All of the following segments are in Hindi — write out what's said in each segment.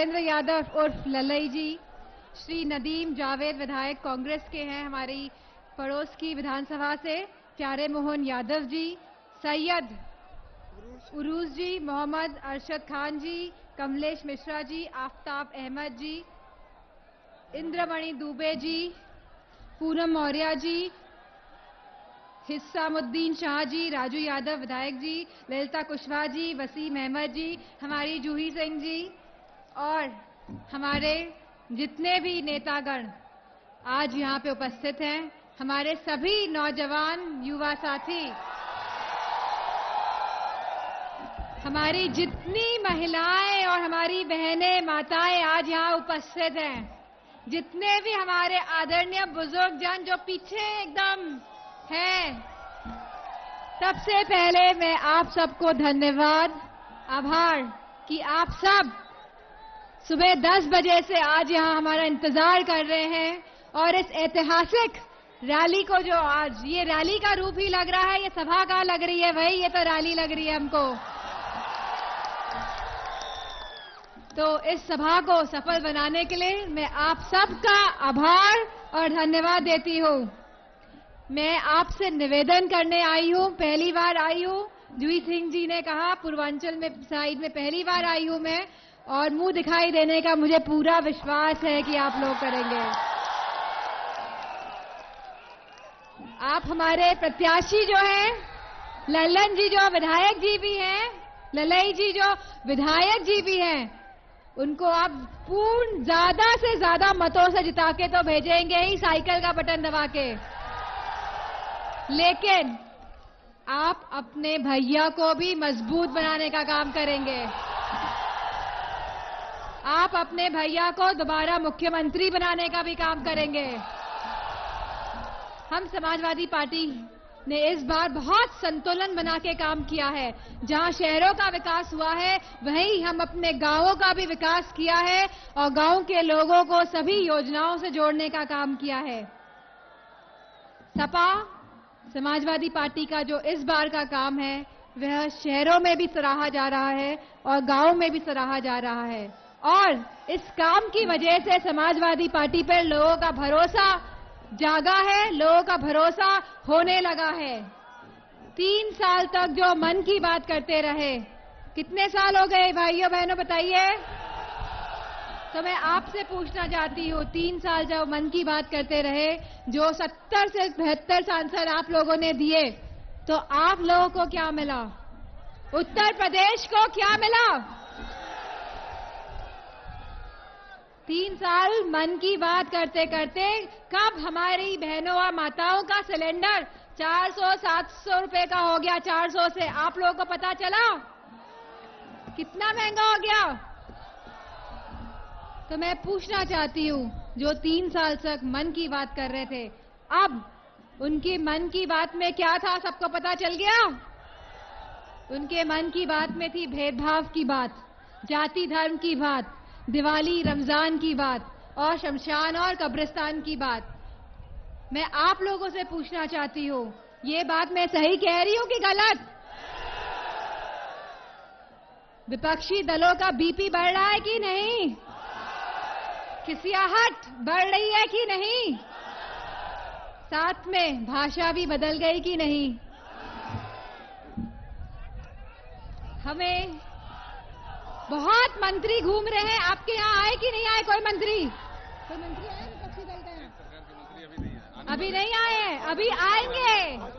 नरेंद्र यादव उर्फ ललई जी, श्री नदीम जावेद विधायक कांग्रेस के हैं हमारी पड़ोस की विधानसभा से, प्यारे मोहन यादव जी, सैयद उरूज जी, मोहम्मद अरशद खान जी, कमलेश मिश्रा जी, आफ्ताब अहमद जी, इंद्रमणि दुबे जी, पूनम मौर्य जी, हिस्सामुद्दीन शाह जी, राजू यादव विधायक जी, ललिता कुशवाहा जी, वसीम अहमद जी, हमारी जूही सिंह जी और हमारे जितने भी नेतागण आज यहाँ पे उपस्थित हैं, हमारे सभी नौजवान युवा साथी, हमारी जितनी महिलाएं और हमारी बहनें माताएं आज यहाँ उपस्थित हैं, जितने भी हमारे आदरणीय बुजुर्ग जन जो पीछे एकदम हैं, सबसे पहले मैं आप सबको धन्यवाद, आभार कि आप सब सुबह 10 बजे से आज यहाँ हमारा इंतजार कर रहे हैं और इस ऐतिहासिक रैली को, जो आज ये रैली का रूप ही लग रहा है, ये सभा का लग रही है, वही ये तो रैली लग रही है हमको। तो इस सभा को सफल बनाने के लिए मैं आप सबका आभार और धन्यवाद देती हूँ। मैं आपसे निवेदन करने आई हूँ, पहली बार आई हूँ। जूही सिंह जी ने कहा पूर्वांचल में साइड में पहली बार आई हूँ मैं, और मुंह दिखाई देने का मुझे पूरा विश्वास है कि आप लोग करेंगे। आप हमारे प्रत्याशी जो हैं, लल्लन जी जो विधायक जी भी हैं, ललई जी जो विधायक जी भी हैं, उनको आप पूर्ण ज्यादा से ज्यादा मतों से जिता के तो भेजेंगे ही, साइकिल का बटन दबा के, लेकिन आप अपने भैया को भी मजबूत बनाने का काम करेंगे। आप अपने भैया को दोबारा मुख्यमंत्री बनाने का भी काम करेंगे। हम समाजवादी पार्टी ने इस बार बहुत संतुलन बना के काम किया है। जहां शहरों का विकास हुआ है, वहीं हम अपने गांवों का भी विकास किया है और गांव के लोगों को सभी योजनाओं से जोड़ने का काम किया है। सपा समाजवादी पार्टी का जो इस बार का काम है, वह शहरों में भी सराहा जा रहा है और गांवों में भी सराहा जा रहा है, और इस काम की वजह से समाजवादी पार्टी पर लोगों का भरोसा जागा है, लोगों का भरोसा होने लगा है। 3 साल तक जो मन की बात करते रहे, कितने साल हो गए भाइयों बहनों बताइए? तो मैं आपसे पूछना चाहती हूँ, 3 साल जब मन की बात करते रहे, जो 70 से 72 सांसद आप लोगों ने दिए, तो आप लोगों को क्या मिला? उत्तर प्रदेश को क्या मिला? 3 साल मन की बात करते करते कब हमारी बहनों और माताओं का सिलेंडर 400-700 रुपए का हो गया, 400 से, आप लोगों को पता चला? कितना महंगा हो गया? तो मैं पूछना चाहती हूँ, जो 3 साल तक मन की बात कर रहे थे, अब उनकी मन की बात में क्या था, सबको पता चल गया? उनके मन की बात में थी भेदभाव की बात, जाति धर्म की बात, दिवाली रमजान की बात और शमशान और कब्रिस्तान की बात। मैं आप लोगों से पूछना चाहती हूँ, ये बात मैं सही कह रही हूँ कि गलत? विपक्षी दलों का बीपी बढ़ रहा है कि नहीं? खिसियाहट बढ़ रही है कि नहीं? साथ में भाषा भी बदल गई कि नहीं? हमें बहुत मंत्री घूम रहे हैं, आपके यहाँ आए कि नहीं आए कोई मंत्री? कोई मंत्री आए विपक्षी दल का यहाँ? अभी नहीं आए हैं, अभी आएंगे।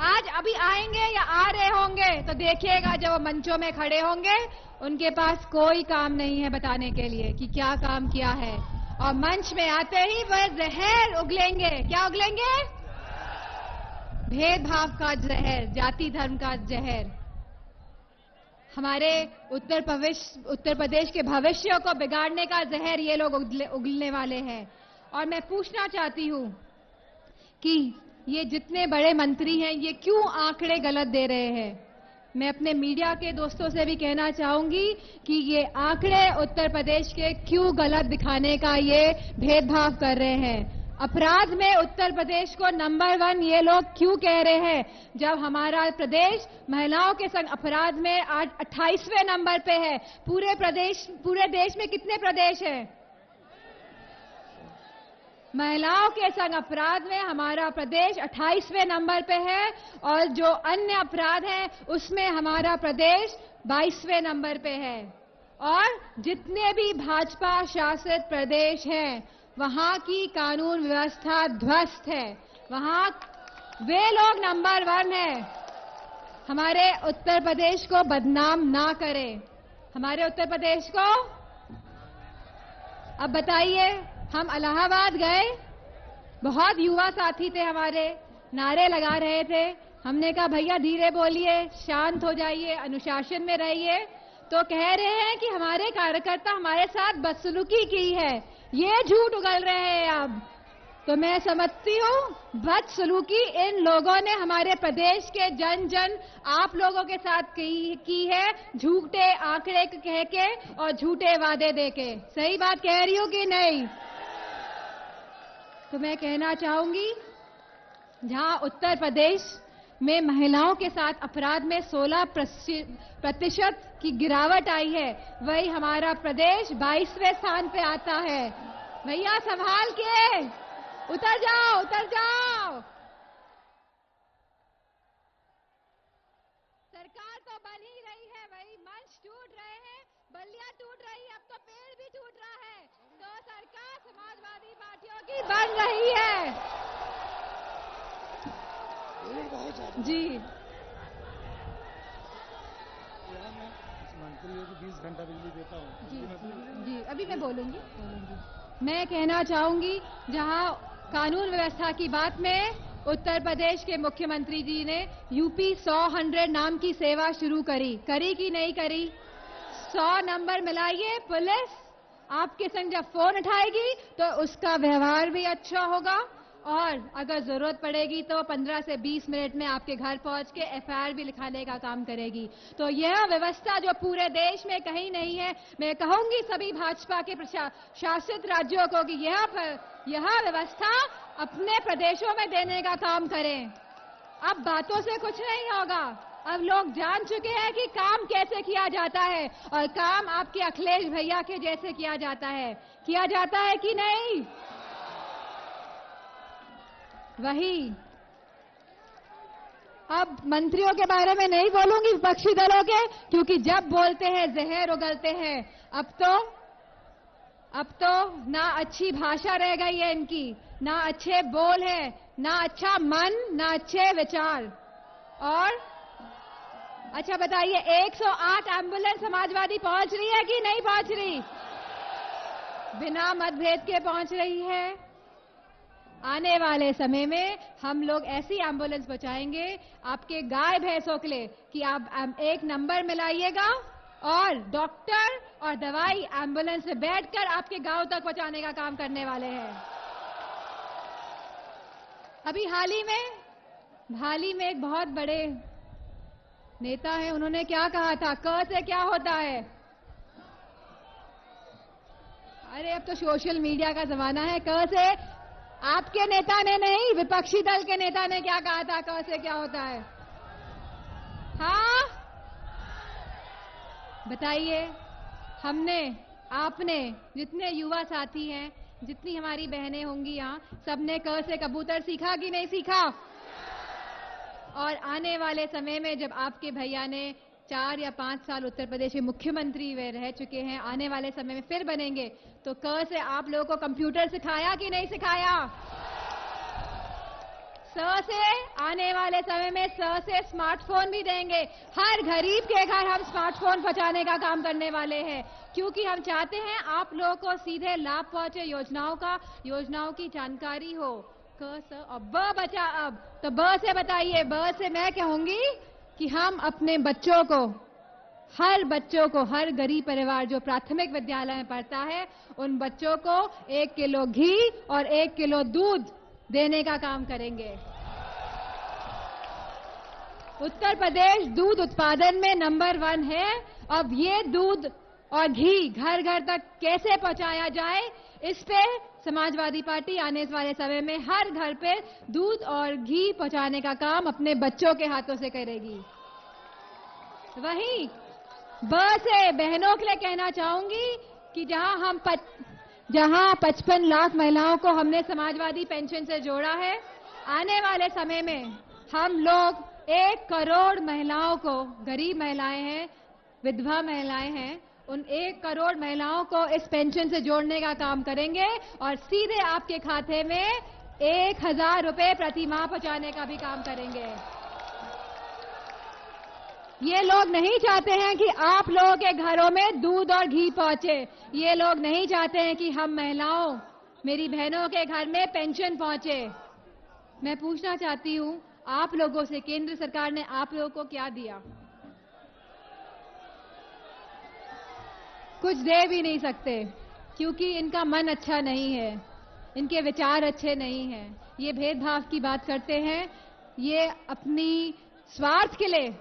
आज अभी आएंगे या आ रहे होंगे तो देखिएगा, जब वो मंचों में खड़े होंगे, उनके पास कोई काम नहीं है बताने के लिए कि क्या काम किया है, और मंच में आते ही वह जहर उगलेंगे। क्या उगलेंगे? भेदभाव का जहर, जाति धर्म का जहर। हमारे उत्तर प्रदेश के भविष्य को बिगाड़ने का जहर ये लोग उगलने वाले हैं। और मैं पूछना चाहती हूँ कि ये जितने बड़े मंत्री हैं, ये क्यों आंकड़े गलत दे रहे हैं? मैं अपने मीडिया के दोस्तों से भी कहना चाहूंगी कि ये आंकड़े उत्तर प्रदेश के क्यों गलत दिखाने का ये भेदभाव कर रहे हैं। अपराध में उत्तर प्रदेश को नंबर 1 ये लोग क्यों कह रहे हैं, जब हमारा प्रदेश महिलाओं के संग अपराध में आज 28वें नंबर पे है। पूरे देश में कितने प्रदेश हैं? महिलाओं के संग अपराध में हमारा प्रदेश 28वें नंबर पे है और जो अन्य अपराध हैं उसमें हमारा प्रदेश 22वें नंबर पे है। और जितने भी भाजपा शासित प्रदेश हैं वहां की कानून व्यवस्था ध्वस्त है, वहां वे लोग नंबर 1 है। हमारे उत्तर प्रदेश को बदनाम ना करें, हमारे उत्तर प्रदेश को। अब बताइए, हम इलाहाबाद गए, बहुत युवा साथी थे हमारे, नारे लगा रहे थे। हमने कहा भैया धीरे बोलिए, शांत हो जाइए, अनुशासन में रहिए। तो कह रहे हैं कि हमारे कार्यकर्ता हमारे साथ बदसलूकी की है, ये झूठ उगल रहे हैं अब। तो मैं समझती हूँ बदसलूकी इन लोगों ने हमारे प्रदेश के जन आप लोगों के साथ की है, झूठे आंकड़े कह के और झूठे वादे दे के। सही बात कह रही हूँ कि नहीं? तो मैं कहना चाहूंगी, जहां उत्तर प्रदेश में महिलाओं के साथ अपराध में 16% की गिरावट आई है, वही हमारा प्रदेश 22वें स्थान पे आता है। भैया संभाल के उतर जाओ, उतर जाओ। सरकार तो बन ही रही है, वही मंच टूट रहे हैं, बल्लियां टूट रही है, अब तो पेड़ भी टूट रहा है। तो सरकार समाजवादी पार्टियों की बन रही है। जी मंत्री है कि 20 घंटा बिजली देता हूँ। जी अभी मैं बोलूंगी। मैं कहना चाहूंगी, जहां कानून व्यवस्था की बात में उत्तर प्रदेश के मुख्यमंत्री जी ने यूपी 100 नाम की सेवा शुरू करी कि नहीं करी? 100 नंबर मिलाइए, पुलिस आपके संग जब फोन उठाएगी तो उसका व्यवहार भी अच्छा होगा और अगर जरूरत पड़ेगी तो 15 से 20 मिनट में आपके घर पहुंच के एफआईआर भी लिखाने का काम करेगी। तो यह व्यवस्था जो पूरे देश में कहीं नहीं है, मैं कहूंगी सभी भाजपा के शासित राज्यों को कि यह व्यवस्था अपने प्रदेशों में देने का काम करें। अब बातों से कुछ नहीं होगा, अब लोग जान चुके हैं कि काम कैसे किया जाता है और काम आपके अखिलेश भैया के जैसे किया जाता है कि नहीं? वही अब मंत्रियों के बारे में नहीं बोलूंगी, विपक्षी दलों के, क्योंकि जब बोलते हैं जहर उगलते हैं। अब तो ना अच्छी भाषा रह गई है इनकी, ना अच्छे बोल है, ना अच्छा मन, ना अच्छे विचार। और अच्छा बताइए, 108 एम्बुलेंस समाजवादी पहुंच रही है कि नहीं पहुंच रही? बिना मतभेद के पहुंच रही है। आने वाले समय में हम लोग ऐसी एम्बुलेंस पहुंचाएंगे आपके गाय भैंसों के लिए कि आप एक नंबर मिलाइएगा और डॉक्टर और दवाई एम्बुलेंस में बैठकर आपके गांव तक पहुंचाने का काम करने वाले हैं। अभी हाल ही में एक बहुत बड़े नेता है, उन्होंने क्या कहा था, क से क्या होता है? अरे अब तो सोशल मीडिया का जमाना है। क से आपके नेता ने नहीं, विपक्षी दल के नेता ने क्या कहा था, क से क्या होता है? हाँ बताइए। हमने, आपने, जितने युवा साथी हैं, जितनी हमारी बहनें होंगी यहाँ, सबने क से कबूतर सीखा कि नहीं सीखा? और आने वाले समय में जब आपके भैया ने 4 या 5 साल उत्तर प्रदेश के मुख्यमंत्री वे रह चुके हैं, आने वाले समय में फिर बनेंगे, तो क से आप लोगों को कंप्यूटर सिखाया कि नहीं सिखाया? स से आने वाले समय में स से स्मार्टफोन भी देंगे। हर गरीब के घर हम स्मार्टफोन पहुंचाने का काम करने वाले हैं, क्योंकि हम चाहते हैं आप लोगों को सीधे लाभ पहुंचे, योजनाओं की जानकारी हो। क स और ब बचा अब, तो ब से बताइए। ब से मैं कहूंगी कि हम अपने बच्चों को, हर गरीब परिवार जो प्राथमिक विद्यालय में पढ़ता है, उन बच्चों को 1 किलो घी और 1 किलो दूध देने का काम करेंगे। उत्तर प्रदेश दूध उत्पादन में नंबर 1 है। अब ये दूध और घी घर घर तक कैसे पहुंचाया जाए, इस पे समाजवादी पार्टी आने वाले समय में हर घर पे दूध और घी पहुंचाने का काम अपने बच्चों के हाथों से करेगी। वहीं से बहनों के लिए कहना चाहूंगी कि जहां 55 लाख महिलाओं को हमने समाजवादी पेंशन से जोड़ा है, आने वाले समय में हम लोग 1 करोड़ महिलाओं को, गरीब महिलाएं हैं, विधवा महिलाएं हैं, उन 1 करोड़ महिलाओं को इस पेंशन से जोड़ने का काम करेंगे और सीधे आपके खाते में 1000 रुपए प्रति माह पहुंचाने का भी काम करेंगे। ये लोग नहीं चाहते हैं कि आप लोगों के घरों में दूध और घी पहुंचे। ये लोग नहीं चाहते हैं कि हम महिलाओं, मेरी बहनों के घर में पेंशन पहुंचे। मैं पूछना चाहती हूं आप लोगों से, केंद्र सरकार ने आप लोगों को क्या दिया? कुछ दे भी नहीं सकते, क्योंकि इनका मन अच्छा नहीं है, इनके विचार अच्छे नहीं हैं। ये भेदभाव की बात करते हैं, ये अपनी स्वार्थ के लिए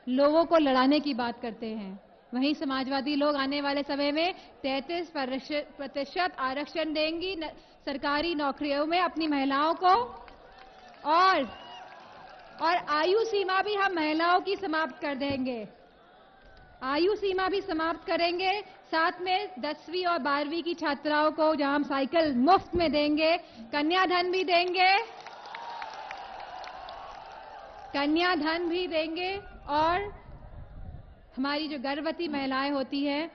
लोगों को लड़ाने की बात करते हैं। वहीं समाजवादी लोग आने वाले समय में 33% आरक्षण देंगी सरकारी नौकरियों में अपनी महिलाओं को, और आयु सीमा भी हम महिलाओं की समाप्त कर देंगे। आयु सीमा भी समाप्त करेंगे। साथ में 10वीं और 12वीं की छात्राओं को जहां हम साइकिल मुफ्त में देंगे, कन्याधन भी देंगे, और हमारी जो गर्भवती महिलाएं होती हैं,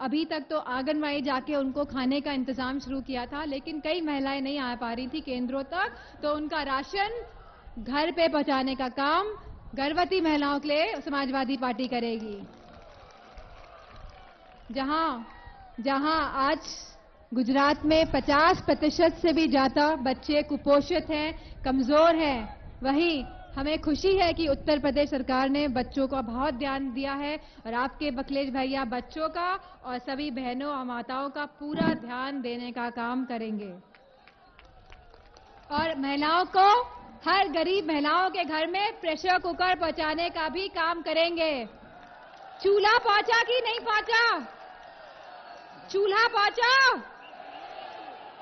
अभी तक तो आंगनबाड़ी जाके उनको खाने का इंतजाम शुरू किया था, लेकिन कई महिलाएं नहीं आ पा रही थी केंद्रों तक, तो उनका राशन घर पे पहुंचाने का काम गर्भवती महिलाओं के लिए समाजवादी पार्टी करेगी। जहां आज गुजरात में 50% से भी ज्यादा बच्चे कुपोषित हैं, कमजोर हैं, वहीं हमें खुशी है कि उत्तर प्रदेश सरकार ने बच्चों का बहुत ध्यान दिया है और आपके बकलेश भैया बच्चों का और सभी बहनों और माताओं का पूरा ध्यान देने का काम करेंगे। और महिलाओं को, हर गरीब महिलाओं के घर में प्रेशर कुकर पहुंचाने का भी काम करेंगे। चूल्हा पहुंचा कि नहीं पहुंचा? चूल्हा पहुंचा?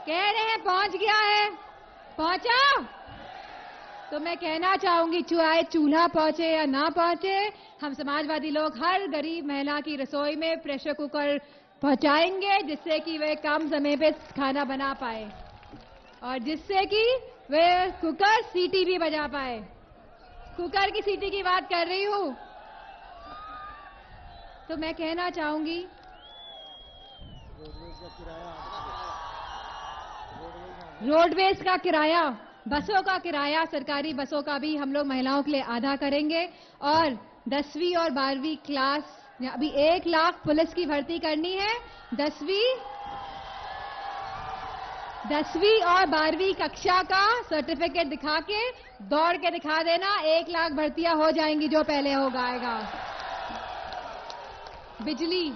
कह रहे हैं पहुंच गया है, पहुंचा? तो मैं कहना चाहूंगी, चाहे चूल्हा पहुंचे या ना पहुंचे, हम समाजवादी लोग हर गरीब महिला की रसोई में प्रेशर कुकर पहुंचाएंगे, जिससे कि वे कम समय पे खाना बना पाए और जिससे कि वे कुकर सीटी भी बजा पाए। कुकर की सीटी की बात कर रही हूं। तो मैं कहना चाहूंगी, रोडवेज का किराया, बसों का किराया, सरकारी बसों का भी हम लोग महिलाओं के लिए आधा करेंगे। और 10वीं और 12वीं क्लास, अभी 1 लाख पुलिस की भर्ती करनी है। 10वीं और 12वीं कक्षा का सर्टिफिकेट दिखा के, दौड़ के दिखा देना, 1 लाख भर्तियां हो जाएंगी जो पहले हो जाएगा। बिजली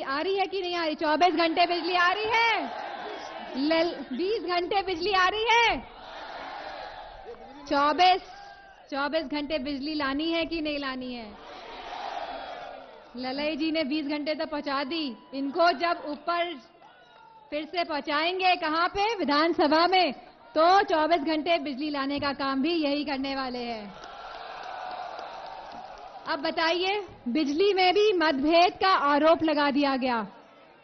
आ रही है कि नहीं आ रही? 24 घंटे बिजली आ रही है? 20 घंटे बिजली आ रही है? 24 घंटे बिजली लानी है कि नहीं लानी है? ललई जी ने 20 घंटे तो पहुंचा दी। इनको जब ऊपर फिर से पहुंचाएंगे, कहां पे? विधानसभा में, तो 24 घंटे बिजली लाने का काम भी यही करने वाले हैं। अब बताइए, बिजली में भी मतभेद का आरोप लगा दिया गया,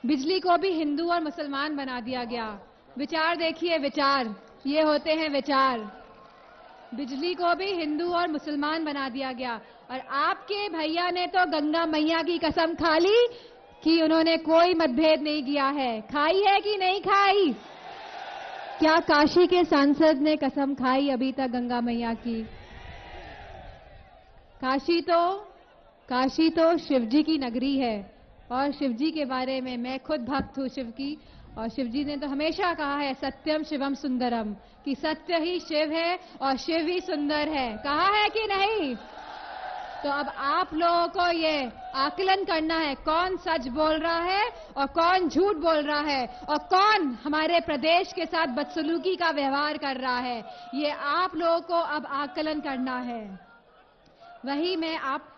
बिजली को भी हिंदू और मुसलमान बना दिया गया। विचार देखिए, विचार, ये होते हैं विचार। बिजली को भी हिंदू और मुसलमान बना दिया गया। और आपके भैया ने तो गंगा मैया की कसम खा ली कि उन्होंने कोई मतभेद नहीं किया है। खाई है कि नहीं खाई? क्या काशी के सांसद ने कसम खाई अभी तक गंगा मैया की? काशी तो शिवजी की नगरी है और शिवजी के बारे में मैं खुद भक्त हूं शिव की, और शिवजी ने तो हमेशा कहा है सत्यम शिवम सुंदरम, कि सत्य ही शिव है और शिव ही सुंदर है। कहा है कि नहीं? तो अब आप लोगों को ये आकलन करना है, कौन सच बोल रहा है और कौन झूठ बोल रहा है, और कौन हमारे प्रदेश के साथ बदसलूकी का व्यवहार कर रहा है। ये आप लोगों को अब आकलन करना है। वही मैं, आप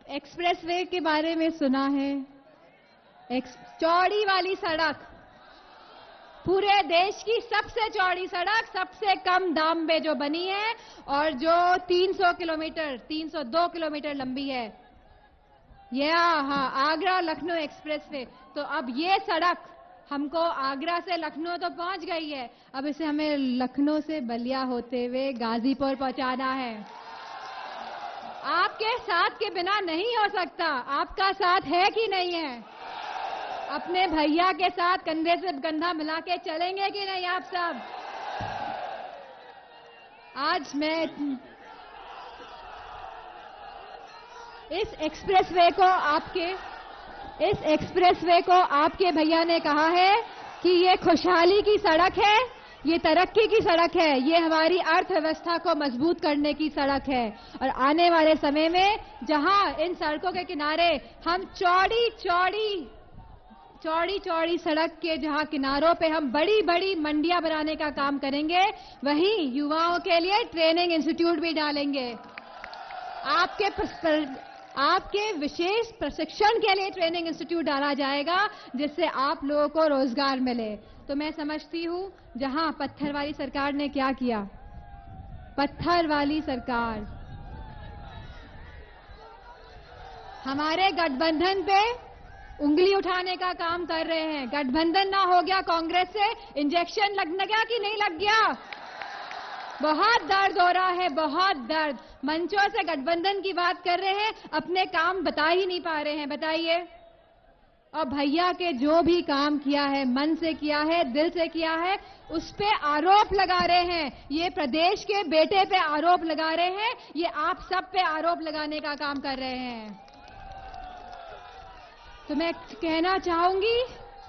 एक्सप्रेसवे के बारे में सुना है, एक चौड़ी वाली सड़क, पूरे देश की सबसे चौड़ी सड़क, सबसे कम दाम में जो बनी है और जो 302 किलोमीटर लंबी है। हाँ, आगरा लखनऊ एक्सप्रेस वे। तो अब ये सड़क हमको आगरा से लखनऊ तो पहुंच गई है, अब इसे हमें लखनऊ से बलिया होते हुए गाजीपुर पहुंचाना है। आपके साथ के बिना नहीं हो सकता। आपका साथ है कि नहीं है? अपने भैया के साथ कंधे से कंधा मिला के चलेंगे कि नहीं आप सब? आज मैं इस एक्सप्रेसवे को आपके भैया ने कहा है कि ये खुशहाली की सड़क है, ये तरक्की की सड़क है, ये हमारी अर्थव्यवस्था को मजबूत करने की सड़क है। और आने वाले समय में जहां इन सड़कों के किनारे हम चौड़ी सड़क के जहां किनारों पे हम बड़ी बड़ी मंडियां बनाने का काम करेंगे, वहीं युवाओं के लिए ट्रेनिंग इंस्टीट्यूट भी डालेंगे। आपके विशेष प्रशिक्षण के लिए ट्रेनिंग इंस्टीट्यूट डाला जाएगा, जिससे आप लोगों को रोजगार मिले। तो मैं समझती हूं जहां पत्थर वाली सरकार ने क्या किया, पत्थर वाली सरकार हमारे गठबंधन पे उंगली उठाने का काम कर रहे हैं। गठबंधन ना हो गया कांग्रेस से, इंजेक्शन लगने गया कि नहीं लग गया? बहुत दर्द हो रहा है, बहुत दर्द। मंचों से गठबंधन की बात कर रहे हैं, अपने काम बता ही नहीं पा रहे हैं। बताइए। और भैया के जो भी काम किया है, मन से किया है, दिल से किया है, उस पे आरोप लगा रहे हैं। ये प्रदेश के बेटे पे आरोप लगा रहे हैं, ये आप सब पे आरोप लगाने का काम कर रहे हैं। तो मैं कहना चाहूंगी,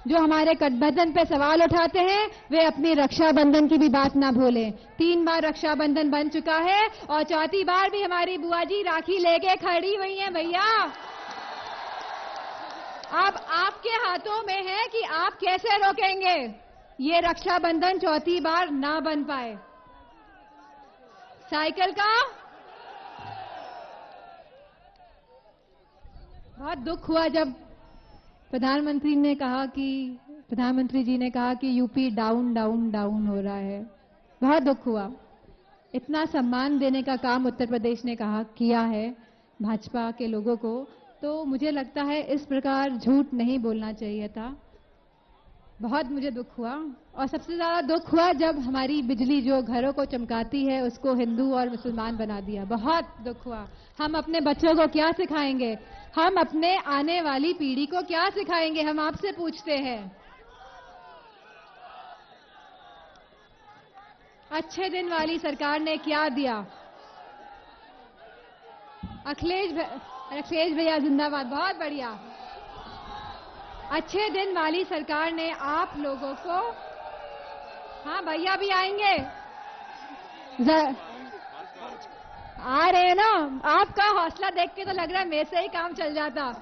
जो हमारे गठबंधन पे सवाल उठाते हैं, वे अपनी रक्षाबंधन की भी बात ना भूलें। 3 बार रक्षाबंधन बन चुका है और चौथी बार भी हमारी बुआ जी राखी लेके खड़ी हुई हैं भैया। अब आपके हाथों में है कि आप कैसे रोकेंगे ये रक्षाबंधन चौथी बार ना बन पाए। साइकिल का बहुत दुख हुआ जब प्रधानमंत्री जी ने कहा कि यूपी डाउन डाउन डाउन हो रहा है। बहुत दुख हुआ। इतना सम्मान देने का काम उत्तर प्रदेश ने किया है भाजपा के लोगों को, तो मुझे लगता है इस प्रकार झूठ नहीं बोलना चाहिए था। बहुत मुझे दुख हुआ। और सबसे ज्यादा दुख हुआ जब हमारी बिजली जो घरों को चमकाती है, उसको हिंदू और मुसलमान बना दिया। बहुत दुख हुआ। हम अपने बच्चों को क्या सिखाएंगे? हम अपने आने वाली पीढ़ी को क्या सिखाएंगे? हम आपसे पूछते हैं। अच्छे दिन वाली सरकार ने क्या दिया? अखिलेश भैया जिंदाबाद। बहुत बढ़िया। अच्छे दिन वाली सरकार ने आप लोगों को, हाँ भैया भी आएंगे, आ रहे हैं ना? आपका हौसला देख के तो लग रहा है मेरे से ही काम चल जाता।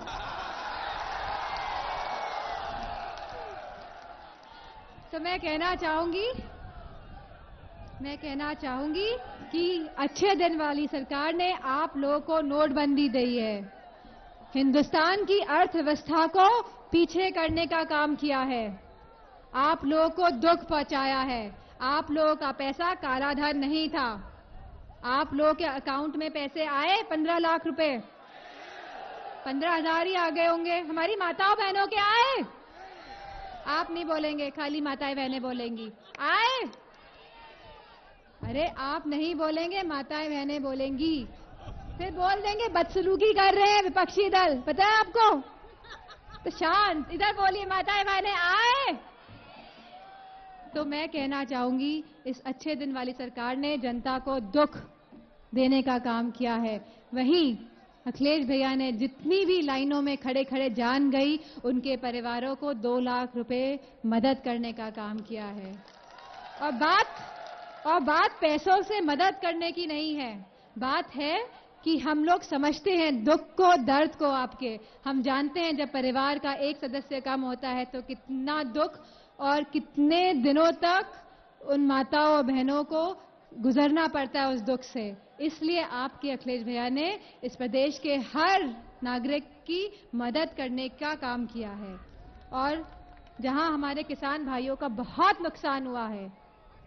तो मैं कहना चाहूंगी कि अच्छे दिन वाली सरकार ने आप लोगों को नोटबंदी दी है, हिंदुस्तान की अर्थव्यवस्था को पीछे करने का काम किया है, आप लोगों को दुख पहुंचाया है। आप लोगों का पैसा काला धन नहीं था। आप लोगों के अकाउंट में पैसे आए 15 लाख रुपए, 15,000 ही आ गए होंगे। हमारी माताओं बहनों के आए? आप नहीं बोलेंगे, खाली माताएं बहनें बोलेंगी। आए? अरे आप नहीं बोलेंगे, माताएं बहनें बोलेंगी। फिर बोल देंगे बदसलूकी कर रहे हैं विपक्षी दल, पता है आपको? तो शांत, इधर बोलिए माताएं बहनें आए। तो मैं कहना चाहूंगी, इस अच्छे दिन वाली सरकार ने जनता को दुख देने का काम किया है। वहीं अखिलेश भैया ने जितनी भी लाइनों में खड़े खड़े जान गई, उनके परिवारों को 2 लाख रुपए मदद करने का काम किया है। और बात पैसों से मदद करने की नहीं है, बात है कि हम लोग समझते हैं दुख को, दर्द को आपके। हम जानते हैं जब परिवार का एक सदस्य कम होता है तो कितना दुख और कितने दिनों तक उन माताओं और बहनों को गुजरना पड़ता है उस दुख से। इसलिए आपके अखिलेश भैया ने इस प्रदेश के हर नागरिक की मदद करने का काम किया है। और जहां हमारे किसान भाइयों का बहुत नुकसान हुआ है।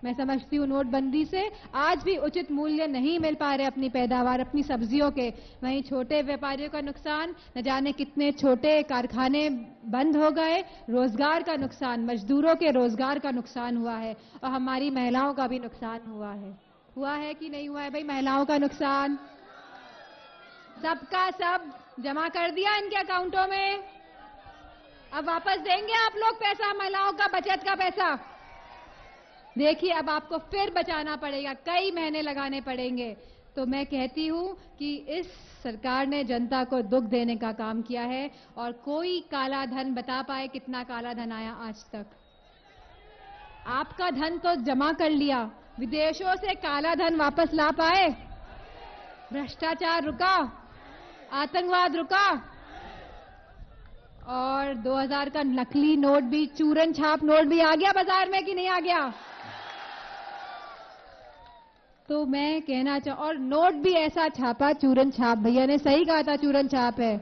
मैं समझती हूँ नोटबंदी से आज भी उचित मूल्य नहीं मिल पा रहे अपनी पैदावार, अपनी सब्जियों के। वहीं छोटे व्यापारियों का नुकसान, न जाने कितने छोटे कारखाने बंद हो गए, रोजगार का नुकसान, मजदूरों के रोजगार का नुकसान हुआ है और हमारी महिलाओं का भी नुकसान हुआ है कि नहीं हुआ है भाई? महिलाओं का नुकसान सबका सब जमा कर दिया इनके अकाउंटों में। अब वापस देंगे आप लोग पैसा, महिलाओं का बचत का पैसा? देखिए, अब आपको फिर बचाना पड़ेगा, कई महीने लगाने पड़ेंगे। तो मैं कहती हूं कि इस सरकार ने जनता को दुख देने का काम किया है और कोई काला धन बता पाए कितना काला धन आया आज तक? आपका धन तो जमा कर लिया, विदेशों से काला धन वापस ला पाए? भ्रष्टाचार रुका? आतंकवाद रुका? और 2000 का नकली नोट भी, चूरन छाप नोट भी आ गया बाजार में कि नहीं आ गया? तो मैं कहना और नोट भी ऐसा छापा, चूरन छाप, भैया ने सही कहा था, चूरन छाप है।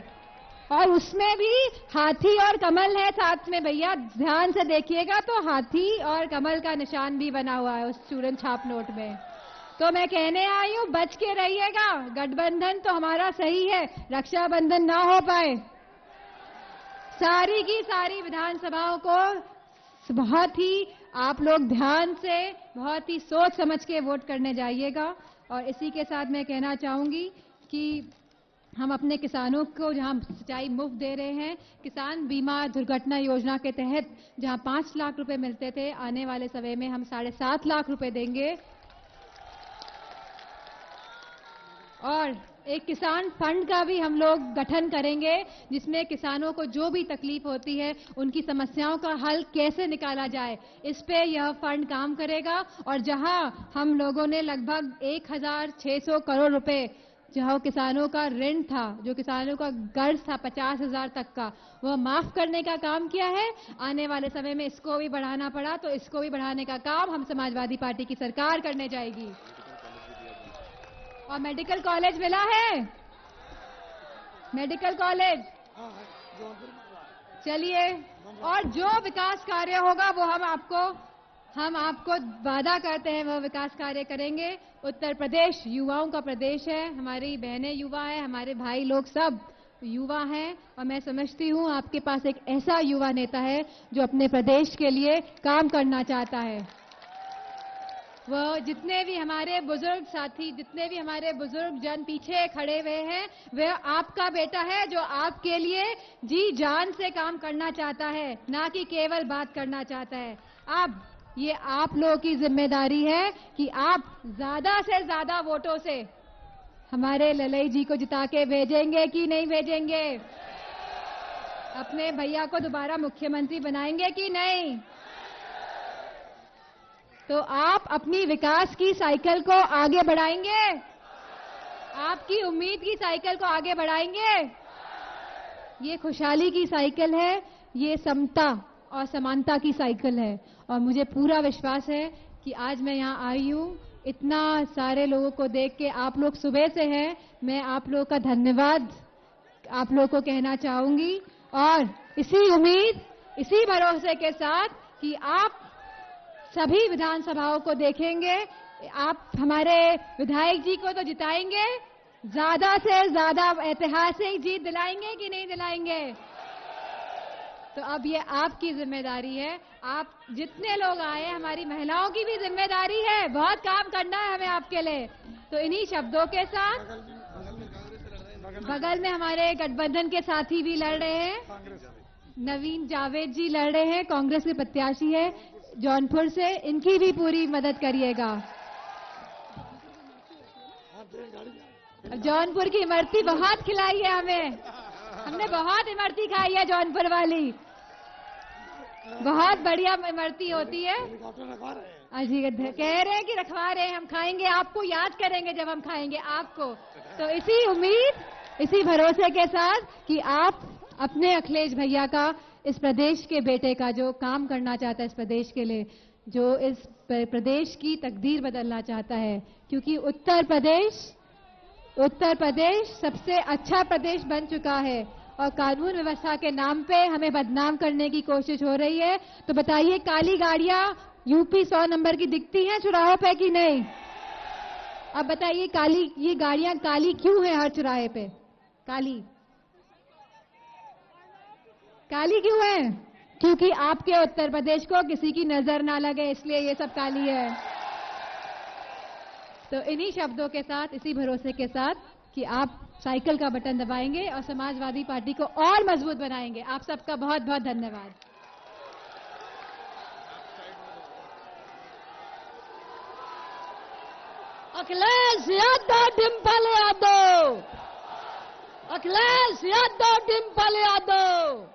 और उसमें भी हाथी और कमल है साथ में। भैया ध्यान से देखिएगा तो हाथी और कमल का निशान भी बना हुआ है उस चूरन छाप नोट में। तो मैं कहने आई हूं, बच के रहिएगा। गठबंधन तो हमारा सही है, रक्षाबंधन ना हो पाए। सारी की सारी विधानसभाओं को बहुत ही आप लोग ध्यान से, बहुत ही सोच समझ के वोट करने जाइएगा। और इसी के साथ मैं कहना चाहूंगी कि हम अपने किसानों को जहां सिंचाई मुफ्त दे रहे हैं, किसान बीमा दुर्घटना योजना के तहत जहां 5 लाख रुपए मिलते थे, आने वाले समय में हम 7.5 लाख रुपए देंगे। और एक किसान फंड का भी हम लोग गठन करेंगे, जिसमें किसानों को जो भी तकलीफ होती है, उनकी समस्याओं का हल कैसे निकाला जाए, इस पे यह फंड काम करेगा। और जहां हम लोगों ने लगभग 1600 करोड़ रुपए, जहां किसानों का ऋण था, जो किसानों का कर्ज था 50,000 तक का, वह माफ करने का काम किया है। आने वाले समय में इसको भी बढ़ाना पड़ा तो इसको भी बढ़ाने का काम हम समाजवादी पार्टी की सरकार करने जाएगी। और मेडिकल कॉलेज मिला है, मेडिकल कॉलेज चलिए। और जो विकास कार्य होगा वो हम आपको वादा करते हैं, वह विकास कार्य करेंगे। उत्तर प्रदेश युवाओं का प्रदेश है, हमारी बहनें युवा है, हमारे भाई लोग सब युवा हैं। और मैं समझती हूँ आपके पास एक ऐसा युवा नेता है जो अपने प्रदेश के लिए काम करना चाहता है। वह जितने भी हमारे बुजुर्ग साथी, जितने भी हमारे बुजुर्ग जन पीछे खड़े हुए हैं, वह आपका बेटा है जो आपके लिए जी जान से काम करना चाहता है, ना कि केवल बात करना चाहता है। अब ये आप लोगों की जिम्मेदारी है कि आप ज्यादा से ज्यादा वोटों से हमारे ललई जी को जिता के भेजेंगे कि नहीं भेजेंगे? अपने भैया को दोबारा मुख्यमंत्री बनाएंगे कि नहीं? तो आप अपनी विकास की साइकिल को आगे बढ़ाएंगे? आपकी उम्मीद की साइकिल को आगे बढ़ाएंगे? ये खुशहाली की साइकिल है, ये समता और समानता की साइकिल है। और मुझे पूरा विश्वास है कि आज मैं यहाँ आई हूँ, इतना सारे लोगों को देख के, आप लोग सुबह से हैं, मैं आप लोगों का धन्यवाद आप लोगों को कहना चाहूंगी। और इसी उम्मीद, इसी भरोसे के साथ कि आप सभी विधानसभाओं को देखेंगे, आप हमारे विधायक जी को तो जिताएंगे, ज्यादा से ज्यादा ऐतिहासिक जीत दिलाएंगे कि नहीं दिलाएंगे? तो अब ये आपकी जिम्मेदारी है। आप जितने लोग आए, हमारी महिलाओं की भी जिम्मेदारी है, बहुत काम करना है हमें आपके लिए। तो इन्हीं शब्दों के साथ, बगल में हमारे गठबंधन के साथी भी लड़ रहे हैं, नवीन जावेद जी लड़ रहे हैं, कांग्रेस के प्रत्याशी है जौनपुर से, इनकी भी पूरी मदद करिएगा। जौनपुर की इमरती बहुत खिलाई है हमें, हमने बहुत इमरती खाई है जौनपुर वाली, बहुत बढ़िया इमरती होती है। अजी कह रहे हैं कि रखवा रहे हैं, हम खाएंगे, आपको याद करेंगे जब हम खाएंगे आपको। तो इसी उम्मीद, इसी भरोसे के साथ कि आप अपने अखिलेश भैया का, इस प्रदेश के बेटे का, जो काम करना चाहता है इस प्रदेश के लिए, जो इस प्रदेश की तकदीर बदलना चाहता है, क्योंकि उत्तर प्रदेश सबसे अच्छा प्रदेश बन चुका है और कानून व्यवस्था के नाम पे हमें बदनाम करने की कोशिश हो रही है। तो बताइए, काली गाड़ियां यूपी 100 नंबर की दिखती हैं चौराहों पे कि नहीं? अब बताइए, काली ये गाड़ियां काली क्यों है हर चौराहे पे? काली काली क्यों है? क्योंकि आपके उत्तर प्रदेश को किसी की नजर ना लगे, इसलिए ये सब काली है। तो इन्हीं शब्दों के साथ, इसी भरोसे के साथ कि आप साइकिल का बटन दबाएंगे और समाजवादी पार्टी को और मजबूत बनाएंगे। आप सबका बहुत बहुत धन्यवाद। अखिलेश यादव, डिंपल यादव, अखिलेश यादव, डिंपल यादव।